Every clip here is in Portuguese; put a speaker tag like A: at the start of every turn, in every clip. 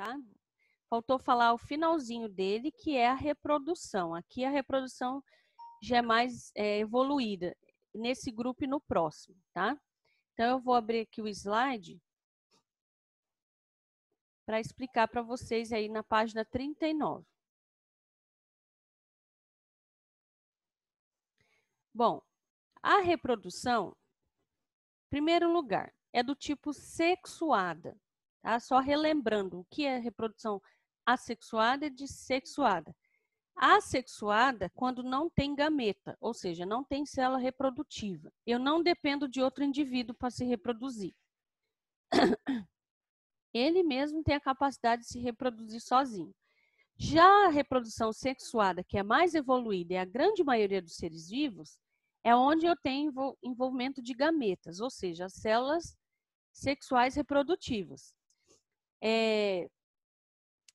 A: tá? Faltou falar o finalzinho dele, que é a reprodução. Aqui a reprodução já é mais evoluída, nesse grupo e no próximo, tá? Então, eu vou abrir aqui o slide para explicar para vocês aí na página 39. Bom, a reprodução, em primeiro lugar, é do tipo sexuada, tá? Só relembrando o que é reprodução assexuada e dissexuada. Assexuada, quando não tem gameta, ou seja, não tem célula reprodutiva. Eu não dependo de outro indivíduo para se reproduzir. Ele mesmo tem a capacidade de se reproduzir sozinho. Já a reprodução sexuada, que é mais evoluída e a grande maioria dos seres vivos, é onde eu tenho envolvimento de gametas, ou seja, as células sexuais reprodutivas.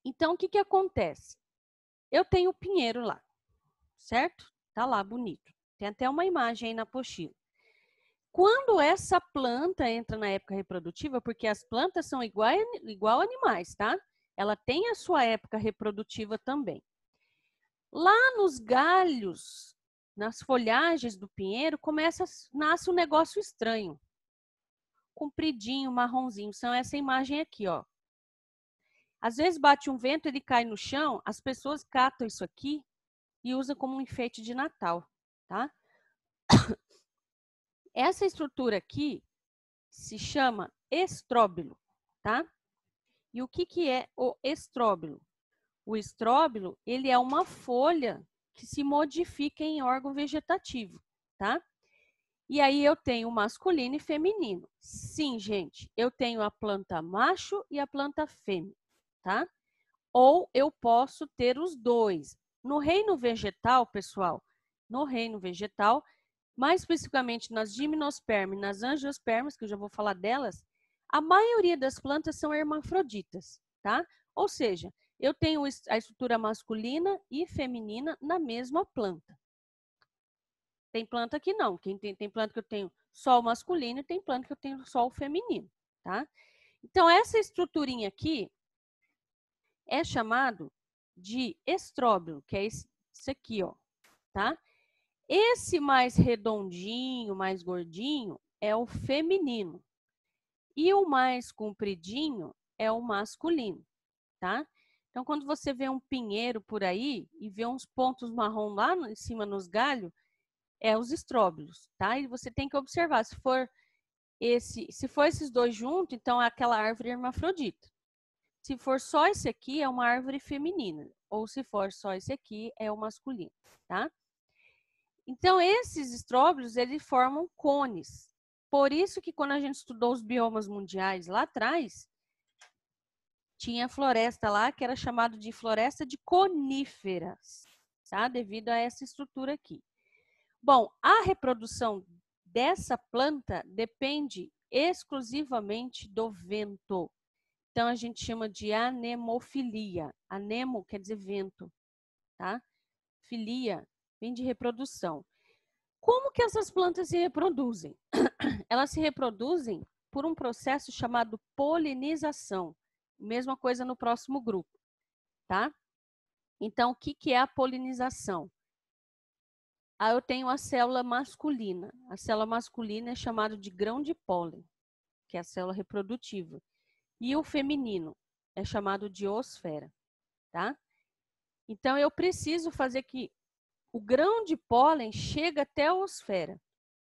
A: Então, o que acontece? Eu tenho o pinheiro lá, certo? Tá lá, bonito. Tem até uma imagem aí na apostila. Quando essa planta entra na época reprodutiva, porque as plantas são igual animais, tá? Ela tem a sua época reprodutiva também. Lá nos galhos, nas folhagens do pinheiro, nasce um negócio estranho. Compridinho, marronzinho. São essa imagem aqui, ó. Às vezes bate um vento, ele cai no chão, as pessoas catam isso aqui e usam como um enfeite de Natal, tá? Essa estrutura aqui se chama estróbilo, tá? E o que é o estróbilo? O estróbilo, ele é uma folha que se modifica em órgão vegetativo, tá? E aí eu tenho masculino e feminino. Sim, gente, eu tenho a planta macho e a planta fêmea, tá? Ou eu posso ter os dois. No reino vegetal, pessoal, no reino vegetal, mais especificamente nas gimnospermas e nas angiospermas, que eu já vou falar delas, a maioria das plantas são hermafroditas, tá? Ou seja, eu tenho a estrutura masculina e feminina na mesma planta. Tem planta que não, tem planta que eu tenho só o masculino e tem planta que eu tenho só o feminino, tá? Então, essa estruturinha aqui é chamado de estróbilo, que é esse aqui, ó, tá? Esse mais redondinho, mais gordinho, é o feminino. E o mais compridinho é o masculino, tá? Então, quando você vê um pinheiro por aí e vê uns pontos marrom lá em cima nos galhos, é os estróbilos, tá? E você tem que observar, se for esses dois juntos, então é aquela árvore hermafrodita. Se for só esse aqui, é uma árvore feminina. Ou se for só esse aqui, é o masculino, tá? Então, esses estróbilos, eles formam cones. Por isso que quando a gente estudou os biomas mundiais lá atrás, tinha floresta lá que era chamada de floresta de coníferas, tá? Devido a essa estrutura aqui. Bom, a reprodução dessa planta depende exclusivamente do vento. Então, a gente chama de anemofilia. Anemo quer dizer vento, tá? Filia vem de reprodução. Como que essas plantas se reproduzem? Elas se reproduzem por um processo chamado polinização. Mesma coisa no próximo grupo, tá? Então, o que é a polinização? Eu tenho a célula masculina. A célula masculina é chamada de grão de pólen, que é a célula reprodutiva. E o feminino é chamado de osfera, tá? Então, eu preciso fazer que o grão de pólen chegue até a osfera.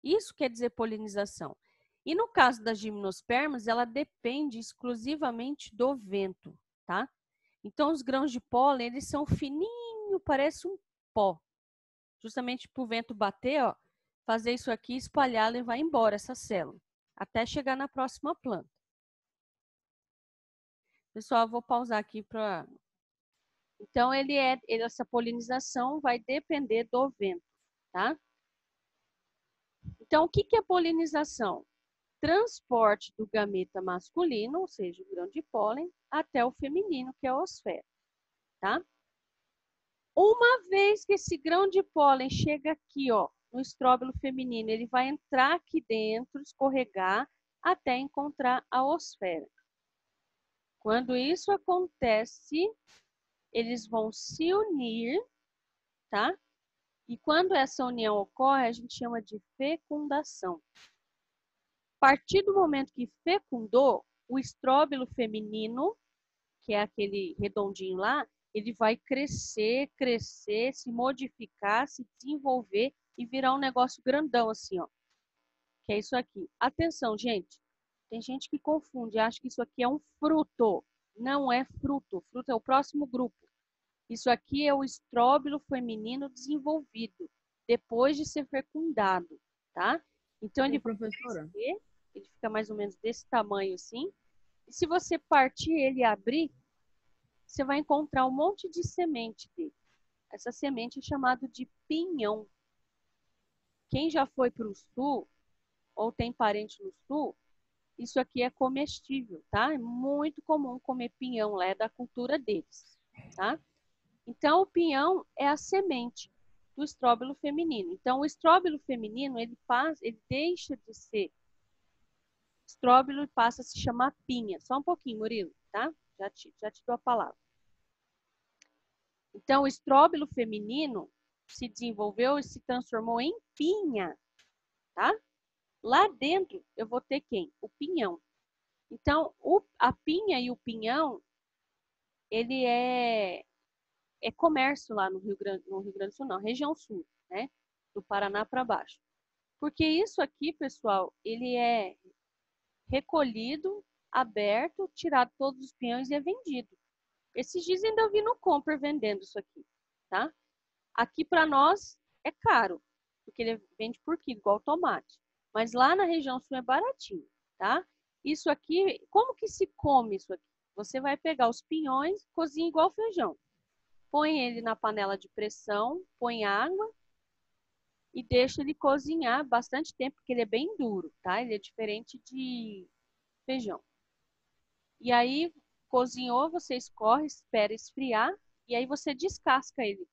A: Isso quer dizer polinização. E no caso das gimnospermas, ela depende exclusivamente do vento, tá? Então, os grãos de pólen, eles são fininhos, parece um pó. Justamente para o vento bater, ó, fazer isso aqui, espalhar, levar embora essa célula, até chegar na próxima planta. Pessoal, eu vou pausar aqui para... Então, essa polinização vai depender do vento, tá? Então, o que é polinização? Transporte do gameta masculino, ou seja, o grão de pólen, até o feminino, que é a osfera, tá? Uma vez que esse grão de pólen chega aqui, ó, no estróbilo feminino, ele vai entrar aqui dentro, escorregar, até encontrar a osfera. Quando isso acontece, eles vão se unir, tá? E quando essa união ocorre, a gente chama de fecundação. A partir do momento que fecundou, o estróbilo feminino, que é aquele redondinho lá, ele vai crescer, se modificar, se desenvolver e virar um negócio grandão assim, ó. Que é isso aqui. Atenção, gente. Tem gente que confunde, acha que isso aqui é um fruto. Não é fruto. Fruto é o próximo grupo. Isso aqui é o estróbilo feminino desenvolvido, depois de ser fecundado, tá? Então, ele vai
B: Professora,
A: crescer, ele fica mais ou menos desse tamanho assim. E se você partir ele e abrir, você vai encontrar um monte de semente dele. Essa semente é chamada de pinhão. Quem já foi para o sul, ou tem parente no sul, isso aqui é comestível, tá? É muito comum comer pinhão, lá é da cultura deles, tá? Então, o pinhão é a semente do estróbilo feminino. Então, o estróbilo feminino, ele deixa de ser estróbilo e passa a se chamar pinha. Só um pouquinho, Murilo, tá? Já te dou a palavra. Então, o estróbilo feminino se desenvolveu e se transformou em pinha, tá? Lá dentro, eu vou ter quem? O pinhão. Então, a pinha e o pinhão, ele é comércio lá no Rio Grande do Sul, não, região sul, né? Do Paraná para baixo. Porque isso aqui, pessoal, ele é recolhido, aberto, tirado todos os pinhões e é vendido. Esses dias ainda eu vi no Comper vendendo isso aqui, tá? Aqui para nós é caro, porque ele vende por quilo, igual tomate. Mas lá na região sul é baratinho, tá? Isso aqui, como que se come isso aqui? Você vai pegar os pinhões, cozinha igual feijão. Põe ele na panela de pressão, põe água e deixa ele cozinhar bastante tempo, porque ele é bem duro, tá? Ele é diferente de feijão. E aí, cozinhou, você escorre, espera esfriar, e aí você descasca ele.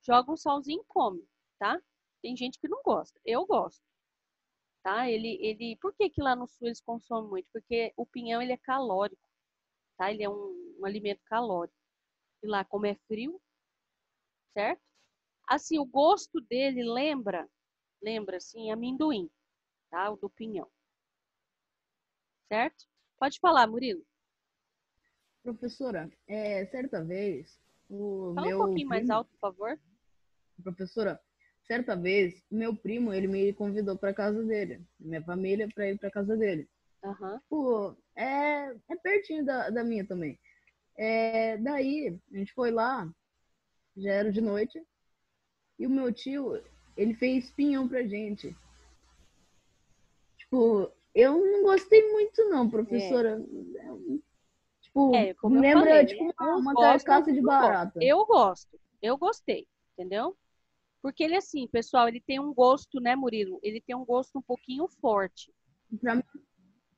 A: Joga um salzinho e come, tá? Tem gente que não gosta. Eu gosto, tá? Por que que lá no sul eles consomem muito? Porque o pinhão, ele é calórico, tá? Ele é um alimento calórico. E lá, como é frio, certo? Assim, o gosto dele lembra assim, amendoim, tá? O do pinhão, certo? Pode falar, Murilo.
B: professora, certa vez, o
A: Fala um
B: meu
A: pouquinho mais
B: primo,
A: alto, por favor.
B: professora, certa vez, meu primo, ele me convidou para casa dele, minha família, para ir para casa dele.
A: Aham.
B: Tipo, é pertinho da minha também. Daí, a gente foi lá, já era de noite, e o meu tio, ele fez pinhão pra gente. Tipo, eu não gostei muito não,
A: É,
B: professora. Tipo,
A: como
B: me
A: eu
B: lembra
A: falei,
B: tipo
A: né? Uns
B: uma
A: gostam,
B: carcaça
A: outros
B: de
A: não gostam.
B: barata.
A: Eu gosto, eu gostei, entendeu? Porque ele, assim, pessoal, ele tem um gosto, né, Murilo? Ele tem um gosto um pouquinho forte.
B: Pra mim,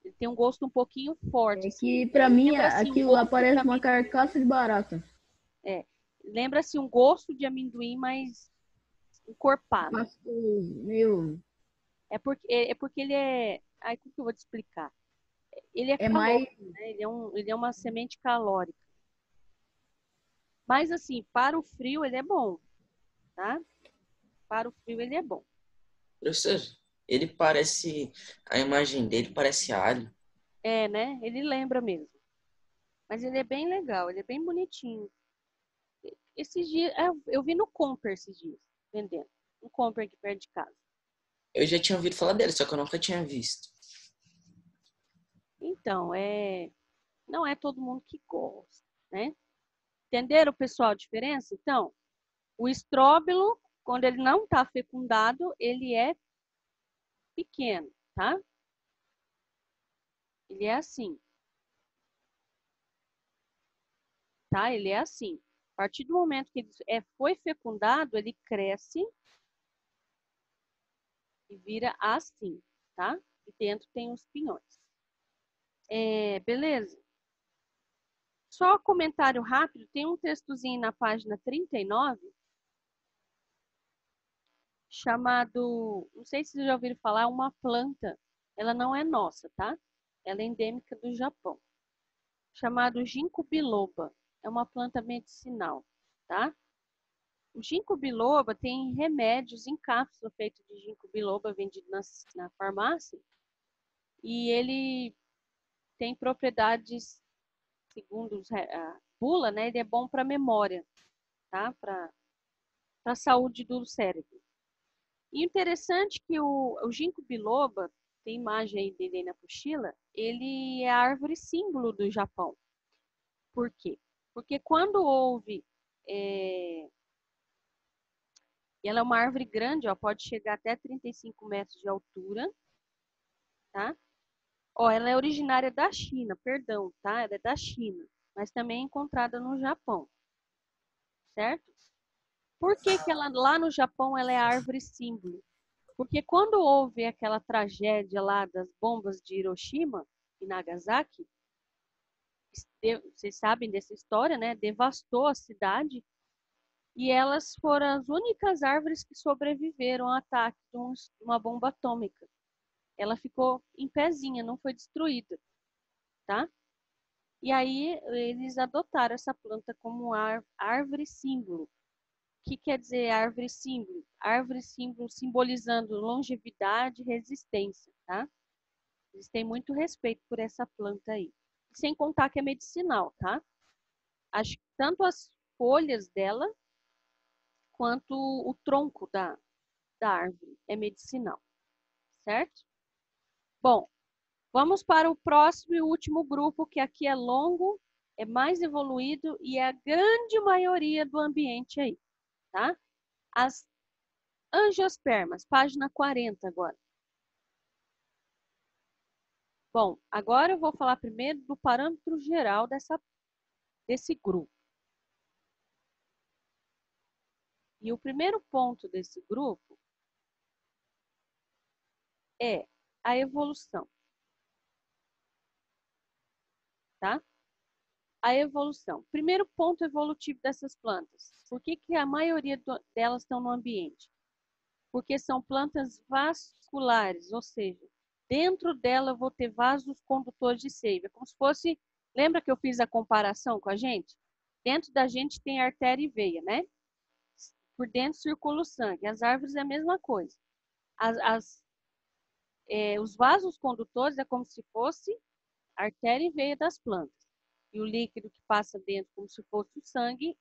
A: Ele tem um gosto um pouquinho forte,
B: é
A: assim.
B: que pra mim
A: Lembra, assim, um
B: aquilo lá
A: gosto de
B: parece uma
A: amendoim.
B: carcaça de barata.
A: É, lembra, assim, um gosto de amendoim mais encorpado.
B: Pastoso, meu,
A: É porque ele é... Ai, como que eu vou te explicar? Ele é
B: é mais,
A: calórico, né? Ele é uma semente calórica. Mas, assim, para o frio ele é bom, tá? Para o frio ele é bom.
C: Professor, ele parece. A imagem dele parece alho.
A: É, né? Ele lembra mesmo. Mas ele é bem legal, ele é bem bonitinho. Esses dias, eu vi no Comper esses dias, vendendo. Um Comper aqui perto de casa.
C: Eu já tinha ouvido falar dele, só que eu nunca tinha visto.
A: Então, não é todo mundo que gosta, né? Entenderam, pessoal, a diferença? Então, o estróbilo, quando ele não está fecundado, ele é pequeno, tá? Ele é assim, tá? Ele é assim. A partir do momento que ele foi fecundado, ele cresce e vira assim, tá? E dentro tem os pinhões. Beleza? Só comentário rápido, tem um textozinho na página 39, chamado, não sei se vocês já ouviram falar, uma planta. Ela não é nossa, tá? Ela é endêmica do Japão. chamado ginkgo biloba. É uma planta medicinal, tá? O ginkgo biloba tem remédios em cápsula feito de ginkgo biloba vendido na farmácia. E ele tem propriedades, segundo a bula, né? Ele é bom para memória, tá? Para a saúde do cérebro. E interessante que o ginkgo biloba, tem imagem aí dele aí na apostila, ele é a árvore símbolo do Japão. Por quê? Porque quando houve... ela é uma árvore grande, ó, pode chegar até 35 metros de altura, tá? Ó, ela é originária da China, perdão, tá? Ela é da China, mas também é encontrada no Japão, certo? Por que que ela, lá no Japão ela é árvore símbolo? Porque quando houve aquela tragédia lá das bombas de Hiroshima e Nagasaki, vocês sabem dessa história, né? Devastou a cidade e elas foram as únicas árvores que sobreviveram ao ataque de uma bomba atômica. Ela ficou em pezinha, não foi destruída, tá? E aí eles adotaram essa planta como árvore símbolo. O que quer dizer árvore símbolo? Árvore símbolo simbolizando longevidade e resistência, tá? Eles têm muito respeito por essa planta aí. Sem contar que é medicinal, tá? Acho que tanto as folhas dela quanto o tronco da árvore é medicinal, certo? Bom, vamos para o próximo e último grupo, que aqui é longo, é mais evoluído e é a grande maioria do ambiente aí, tá? As angiospermas, página 40 agora. Bom, agora eu vou falar primeiro do parâmetro geral desse grupo. E o primeiro ponto desse grupo é a evolução, tá? A evolução. Primeiro ponto evolutivo dessas plantas. Por que que a maioria delas estão no ambiente? Porque são plantas vasculares, ou seja, dentro dela eu vou ter vasos condutores de seiva. Como se fosse, lembra que eu fiz a comparação com a gente? Dentro da gente tem artéria e veia, né? Por dentro circula o sangue. As árvores é a mesma coisa. Os vasos condutores é como se fosse artéria e veia das plantas. E o líquido que passa dentro, como se fosse o sangue,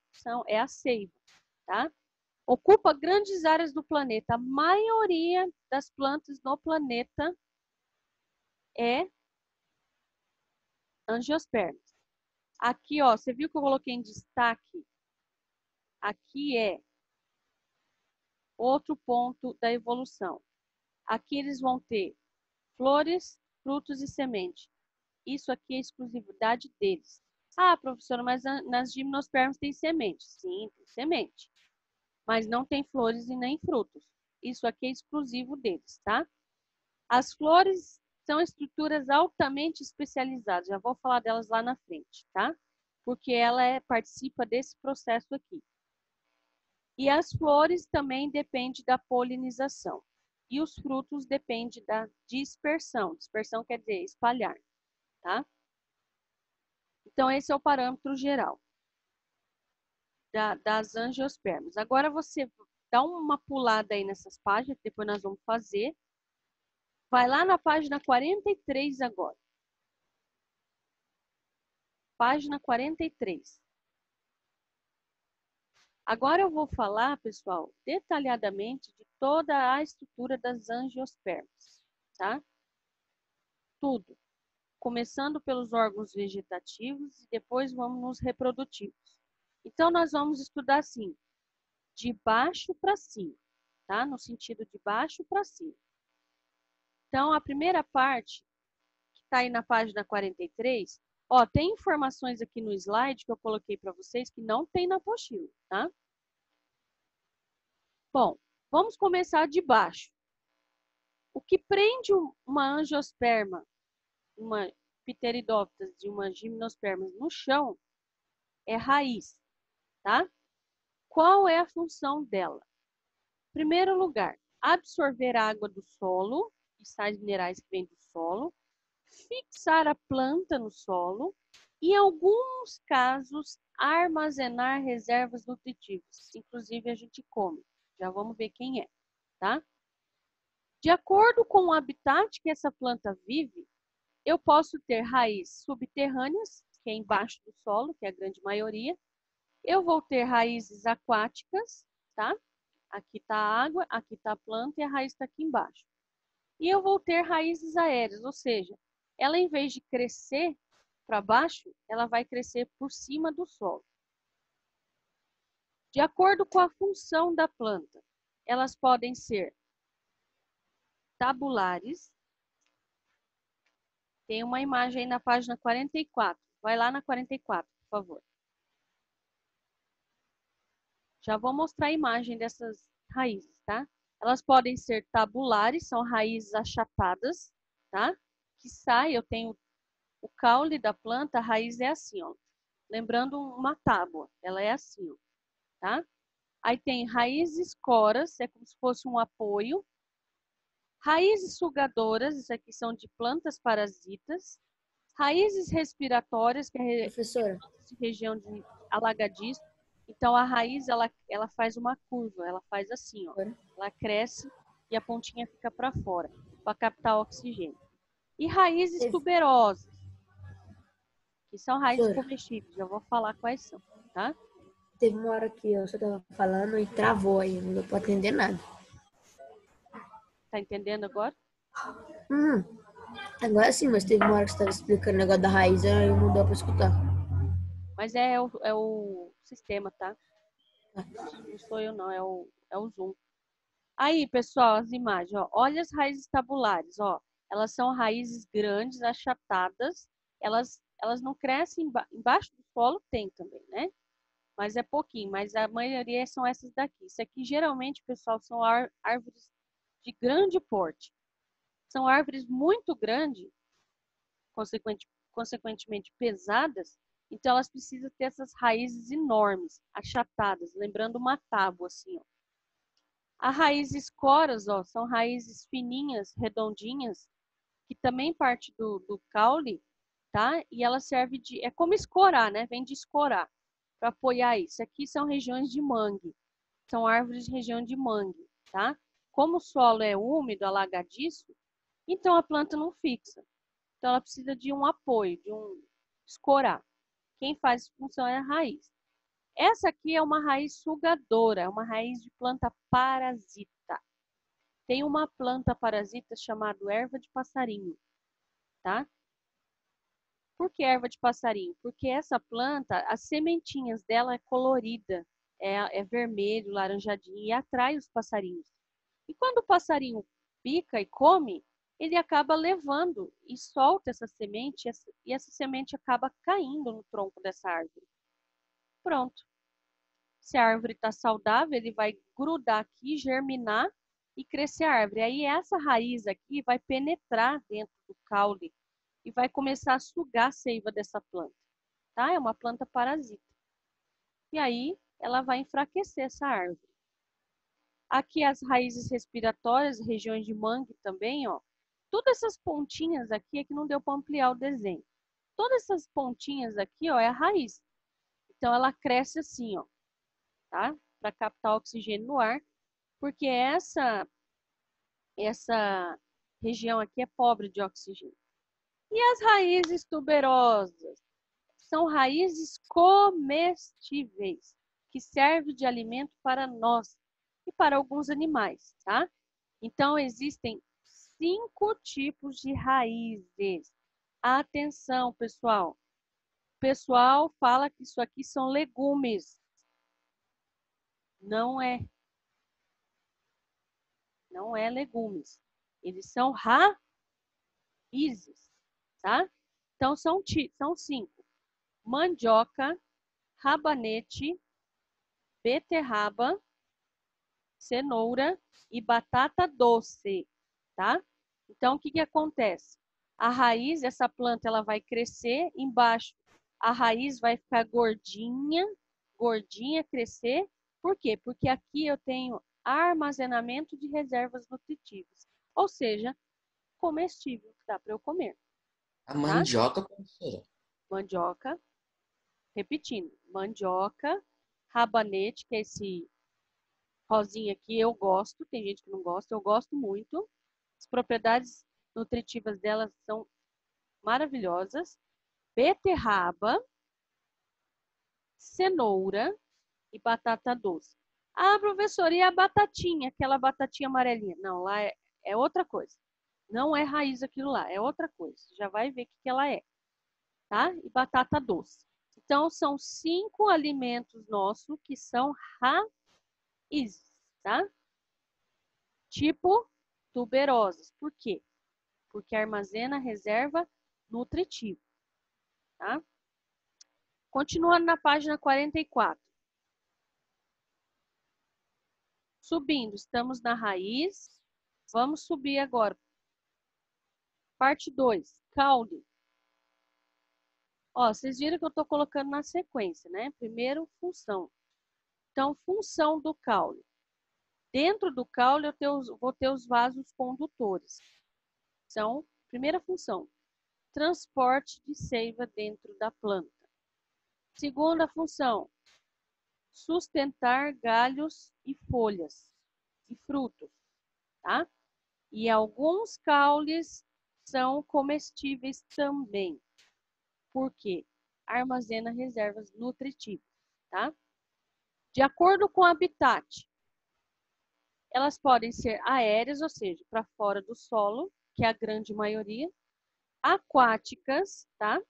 A: é a seiva, tá? Ocupa grandes áreas do planeta. A maioria das plantas no planeta é angiospermas. Aqui, ó, você viu que eu coloquei em destaque? Aqui é outro ponto da evolução. Aqui eles vão ter flores, frutos e semente. Isso aqui é exclusividade deles. Ah, professora, mas nas gimnospermas tem semente. Sim, tem semente. Mas não tem flores e nem frutos. Isso aqui é exclusivo deles, tá? As flores são estruturas altamente especializadas. Já vou falar delas lá na frente, tá? Porque ela participa desse processo aqui. E as flores também dependem da polinização. E os frutos dependem da dispersão. Dispersão quer dizer espalhar, tá? Então, esse é o parâmetro geral das angiospermas. Agora, você dá uma pulada aí nessas páginas, que depois nós vamos fazer. Vai lá na página 43 agora. Página 43. Agora eu vou falar, pessoal, detalhadamente de toda a estrutura das angiospermas, tá? Tudo. Começando pelos órgãos vegetativos e depois vamos nos reprodutivos. Então, nós vamos estudar assim, de baixo para cima, tá? No sentido de baixo para cima. Então, a primeira parte, que está aí na página 43, ó, tem informações aqui no slide que eu coloquei para vocês que não tem na apostila, tá? Bom, vamos começar de baixo. O que prende uma angiosperma, uma pteridófitas de uma gimnosperma no chão é raiz, tá? Qual é a função dela? Em primeiro lugar, absorver a água do solo, e sais minerais que vêm do solo, fixar a planta no solo Em alguns casos, armazenar reservas nutritivas. Inclusive, a gente come. Já vamos ver quem é, tá? De acordo com o habitat que essa planta vive, eu posso ter raízes subterrâneas, que é embaixo do solo, que é a grande maioria. Eu vou ter raízes aquáticas, tá? Aqui está a água, aqui está a planta e a raiz está aqui embaixo. E eu vou ter raízes aéreas, ou seja, ela em vez de crescer para baixo, ela vai crescer por cima do solo. De acordo com a função da planta, elas podem ser tabulares. Tem uma imagem aí na página 44. Vai lá na 44, por favor. Já vou mostrar a imagem dessas raízes, tá? Elas podem ser tabulares, são raízes achatadas, tá? Que sai, eu tenho o caule da planta, a raiz é assim, ó. Lembrando uma tábua, ela é assim, ó, tá? Aí tem raízes coras, é como se fosse um apoio. Raízes sugadoras, isso aqui são de plantas parasitas. Raízes respiratórias, que é
D: Professora,
A: região de alagadiço. Então, a raiz, ela faz uma curva, ela faz assim, ó. Ela cresce e a pontinha fica para fora, para captar oxigênio. E raízes tuberosas, que são raízes
D: Professora.
A: comestíveis. Já vou falar quais são, tá?
D: Teve uma hora que você estava falando e travou aí, não deu para entender nada.
A: Tá entendendo agora?
D: Agora sim, mas teve uma hora que você estava explicando o negócio da raiz e aí não deu para escutar.
A: Mas é o sistema, tá? Não sou eu, não. É o Zoom. Aí, pessoal, as imagens, ó. Olha as raízes tabulares, ó. Elas são raízes grandes, achatadas. Elas não crescem embaixo do solo, tem também, né? Mas é pouquinho, mas a maioria são essas daqui. Isso aqui, geralmente, pessoal, são árvores de grande porte. São árvores muito grandes, consequentemente pesadas, então elas precisam ter essas raízes enormes, achatadas, lembrando uma tábua, assim, ó. As raízes coras, ó, são raízes fininhas, redondinhas, que também parte do caule, tá? E ela serve de, é como escorar, né? Vem de escorar, para apoiar isso. Aqui são regiões de mangue, são árvores de região de mangue, tá? Como o solo é úmido, alagadiço, então a planta não fixa. Então ela precisa de um apoio, de um escorar. Quem faz essa função é a raiz. Essa aqui é uma raiz sugadora, é uma raiz de planta parasita. Tem uma planta parasita chamada erva de passarinho, tá? Por que erva de passarinho? Porque essa planta, as sementinhas dela é colorida, é vermelho, laranjadinho e atrai os passarinhos. E quando o passarinho pica e come, ele acaba levando e solta essa semente e essa semente acaba caindo no tronco dessa árvore. Pronto. Se a árvore está saudável, ele vai grudar aqui, germinar e crescer a árvore. Aí essa raiz aqui vai penetrar dentro do caule e vai começar a sugar a seiva dessa planta, tá? É uma planta parasita. E aí ela vai enfraquecer essa árvore. Aqui as raízes respiratórias, regiões de mangue também, ó. Todas essas pontinhas aqui é que não deu para ampliar o desenho. Todas essas pontinhas aqui, ó, é a raiz. Então ela cresce assim, ó, tá? Para captar oxigênio no ar, porque essa região aqui é pobre de oxigênio. E as raízes tuberosas são raízes comestíveis, que servem de alimento para nós e para alguns animais, tá? Então, existem 5 tipos de raízes. Atenção, pessoal. O pessoal fala que isso aqui são legumes. Não é. Não é legumes. Eles são raízes, tá? Então, são 5. Mandioca, rabanete, beterraba, cenoura e batata doce, tá? Então, o que acontece? A raiz, essa planta, ela vai crescer embaixo. A raiz vai ficar gordinha, crescer. Por quê? Porque aqui eu tenho armazenamento de reservas nutritivas. Ou seja, comestível, dá para eu comer.
C: A mandioca, professora?
A: mandioca, repetindo, mandioca, rabanete, que é esse rosinha aqui, eu gosto, tem gente que não gosta, eu gosto muito. As propriedades nutritivas delas são maravilhosas. Beterraba, cenoura e batata doce. Ah, professora, e a batatinha, aquela batatinha amarelinha? Não, lá é outra coisa. Não é raiz aquilo lá, é outra coisa. Já vai ver o que ela é, tá? E batata doce. Então, são 5 alimentos nossos que são raízes, tá? Tipo tuberosas. Por quê? Porque armazena reserva nutritiva, tá? Continuando na página 44. Subindo, estamos na raiz. Vamos subir agora. Parte 2, caule. Ó, vocês viram que eu estou colocando na sequência, né? Primeiro, função. Então, função do caule. Dentro do caule, vou ter os vasos condutores. São, primeira função, transporte de seiva dentro da planta. Segunda função, sustentar galhos e folhas e frutos, tá? E alguns caules são comestíveis também. Por quê? Armazena reservas nutritivas, tá? De acordo com o habitat, elas podem ser aéreas, ou seja, para fora do solo, que é a grande maioria, aquáticas, tá?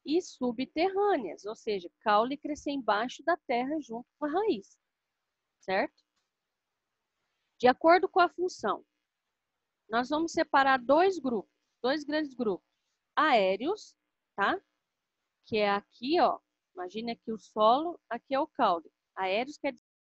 A: E subterrâneas, ou seja, caule crescer embaixo da terra junto com a raiz, certo? De acordo com a função, nós vamos separar dois grupos, dois grandes grupos, aéreos, tá? Que é aqui, ó, imagine aqui o solo, aqui é o caule. Aéreos quer